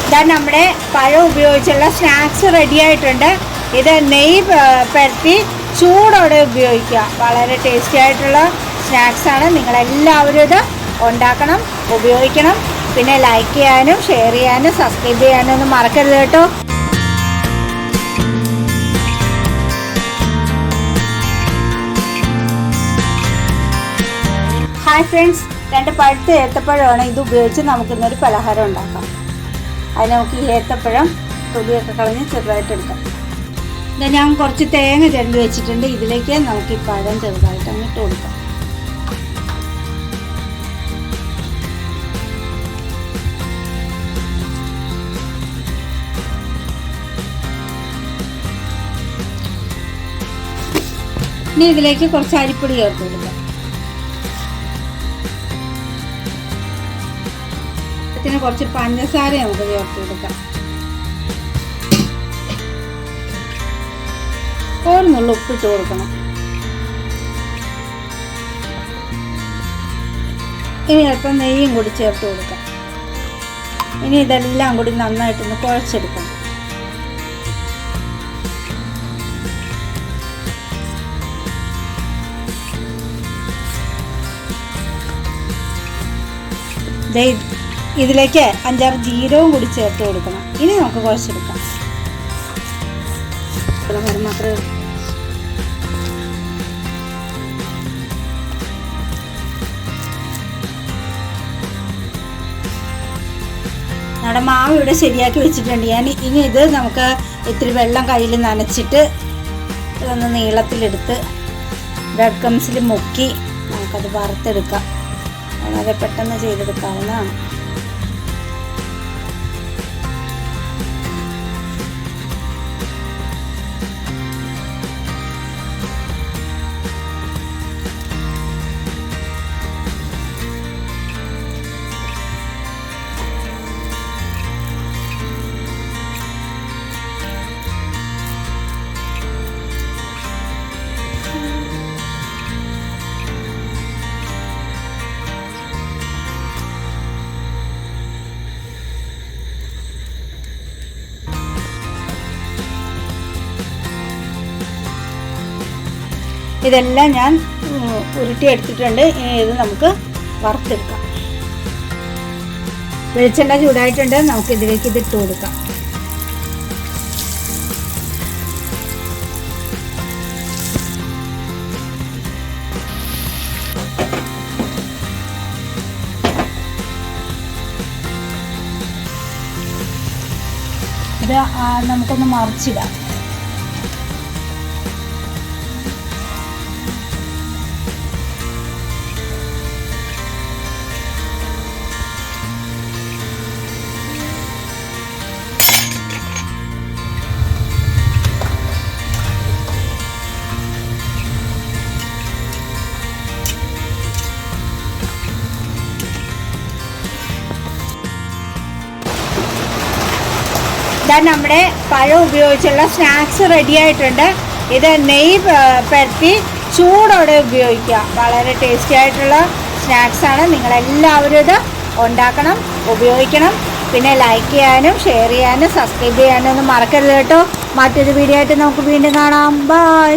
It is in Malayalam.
ഇതാ നമ്മുടെ പഴം ഉപയോഗിച്ചുള്ള സ്നാക്സ് റെഡി ആയിട്ടുണ്ട്. ഇത് നെയ്യ് പരത്തി ചൂടോടെ ഉപയോഗിക്കുക. വളരെ ടേസ്റ്റി ആയിട്ടുള്ള സ്നാക്സാണ്. നിങ്ങളെല്ലാവരും ഇത് ഉണ്ടാക്കണം, ഉപയോഗിക്കണം. പിന്നെ ലൈക്ക് ചെയ്യാനും ഷെയർ ചെയ്യാനും സബ്സ്ക്രൈബ് ചെയ്യാനും ഒന്നും മറക്കരുത് കേട്ടോ. ഹായ് ഫ്രണ്ട്സ്, 2 പഴുത്ത ഏത്തപ്പഴമാണ്. ഇത് ഉപയോഗിച്ച് നമുക്കിന്നൊരു പലഹാരം ഉണ്ടാക്കാം. അതിന് നമുക്ക് ഈ ഏത്തപ്പഴം തൊലിയൊക്കെ കളഞ്ഞ് ചെറുതായിട്ട് എടുക്കാം. ഇത് ഞാൻ കുറച്ച് തേങ്ങ ചിരണ്ടി വെച്ചിട്ടുണ്ട്. ഇതിലേക്ക് നമുക്ക് ഈ പഴം ചെറുതായിട്ട് അങ്ങ് ഇട്ട് കൊടുക്കാം. ഇനി ഇതിലേക്ക് കുറച്ച് അരിപ്പൊടി ചേർത്ത് കൊടുക്കാം. ഇതിന് കുറച്ച് പഞ്ചസാര നമുക്ക് ചേർത്ത് കൊടുക്കാം. ഓരോന്നുള്ള ഉപ്പിട്ട് കൊടുക്കണം. ഇനി അല്പം നെയ്യും കൂടി ചേർത്ത് കൊടുക്കാം. ഇനി ഇതെല്ലാം കൂടി നന്നായിട്ടൊന്ന് കുഴച്ചെടുക്കണം. ഇതിലേക്ക് 5-6 ജീരകവും കൂടി ചേർത്ത് കൊടുക്കണം. ഇനി നമുക്ക് കുഴച്ചെടുക്കാം. മാത്രമേ നമ്മുടെ മാവ് ഇവിടെ ശരിയാക്കി വെച്ചിട്ടുണ്ട്. ഇനി ഇത് നമുക്ക് ഇത്തിരി വെള്ളം കയ്യിൽ നനച്ചിട്ട് ഇതൊന്ന് നീളത്തിലെടുത്ത് ബ്രെഡ് ക്രംസിൽ മുക്കി നമുക്കത് വറുത്തെടുക്കാം. വളരെ പെട്ടെന്ന് ചെയ്തെടുക്കാവുന്നതാണ്. ഇതെല്ലാം ഞാൻ ഉരുട്ടി എടുത്തിട്ടുണ്ട്. ഇനി ഇത് നമുക്ക് വറുത്തെടുക്കാം. വെളിച്ചെണ്ണ ചൂടായിട്ടുണ്ട്. നമുക്ക് ഇതിലേക്ക് ഇതിട്ട് കൊടുക്കാം. ഇത് നമുക്കൊന്ന് മറിച്ചിടാം. ഇതാ നമ്മുടെ പഴം ഉപയോഗിച്ചുള്ള സ്നാക്സ് റെഡി ആയിട്ടുണ്ട്. ഇത് നെയ്യ് പരത്തി ചൂടോടെ ഉപയോഗിക്കുക. വളരെ ടേസ്റ്റി ആയിട്ടുള്ള സ്നാക്സാണ്. നിങ്ങളെല്ലാവരും ഇത് ഉണ്ടാക്കണം, ഉപയോഗിക്കണം. പിന്നെ ലൈക്ക് ചെയ്യാനും ഷെയർ ചെയ്യാനും സബ്സ്ക്രൈബ് ചെയ്യാനും ഒന്നും മറക്കരുത് കേട്ടോ. മറ്റൊരു വീഡിയോ ആയിട്ട് നമുക്ക് വീണ്ടും കാണാം. ബൈ.